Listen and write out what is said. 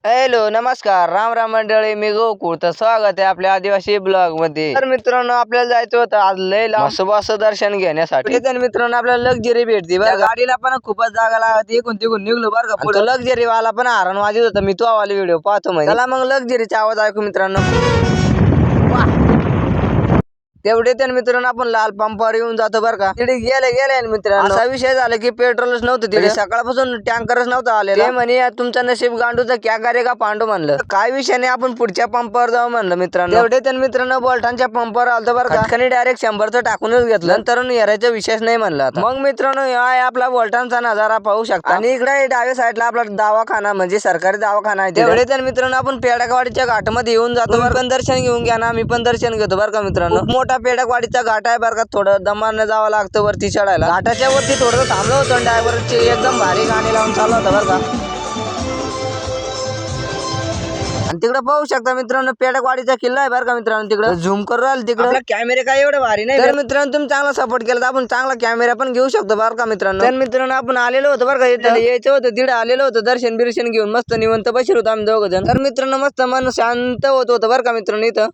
Hello नमस्कार राम राम मंडळी, मी गोकुळ. तर स्वागत आहे आपल्या आदिवासी ब्लॉग मध्ये. तर मित्रांनो, आपल्याला जायचं होतं आज लय लांब दर्शन घेण्यासाठी. तर मित्रांनो, आपल्याला लक्झरी भेटती बरं. गाडीला पण खूपच जागा लागते. इकून तिकून निघलो बरं का. पुढे लक्झरी वाला पण हरण वाजत होता. मी तो आवाज व्हिडिओ पाहतो म्हणजे. चला मग लक्झरीचा आवाज ऐकू मित्रांनो. तेवढे त्या मित्रांनो आपण लाल पंपावर येऊन जातो बरं का. तिथे गेले मित्रांनो, असा विषय झाला की पेट्रोलच नव्हतं तिथे. सकाळपासून टँकरच नव्हता आलेला. ते म्हणे तुमचा नशीब गांडूचा क्या करेगा पांडू म्हणलं. काय विषय नाही, आपण पुढच्या पंपावर जाऊ म्हणलं मित्रांनो. तेवढे त्या मित्रांनो बोल्टांच्या पंपावर आलतो बरं का. खटकनी डायरेक्ट 100चं टाकूनच घेतलं. नंतर यायचा विषयच नाही म्हणलं. मग मित्रांनो, आहे आपला बोल्टांचा नजारा पाहू शकता. आणि इकडे डाव्या साईडला आपला दवाखाना म्हणजे सरकारी दवाखाना आहे. तेवढे त्या मित्रांनो आपण पेडकवाडीच्या घाटामध्ये येऊन जातो बरं. पण दर्शन घेऊन घ्या ना, मी पण दर्शन घेतो बरं का मित्रांनो. मोठा पेडकवाडीचा घाट आहे बरं का. थोडं दमानं जावं लागतं वरती चढायला. घाटाच्या वरती थोडं थांबलो होतो. ड्रायव्हरची एकदम भारी गाणी लावून चालू होता बरं का. आणि तिकडे पाहू शकता मित्रांनो, पेडकवाडीचा किल्ला आहे बरं का मित्रांनो. तिकडे झूम करू राहिल. तिकडे कॅमेरे काय एवढे भारी नाही. तर मित्रांनो, तुम्ही चांगला सपोर्ट केला तर आपण चांगला कॅमेरा पण घेऊ शकतो बरं का मित्रांनो. तर मित्रांनो, आपण आलेलो होतो बरं का. इथं यायचं होतं, तिकडे आलेलो होतं दर्शन बिर्शन घेऊन. मस्त निवंत बसलो होतो आम्ही दोघं जण. तर मित्रांनो, मस्त मन शांत होत होतं बरं का मित्रांनो इथं.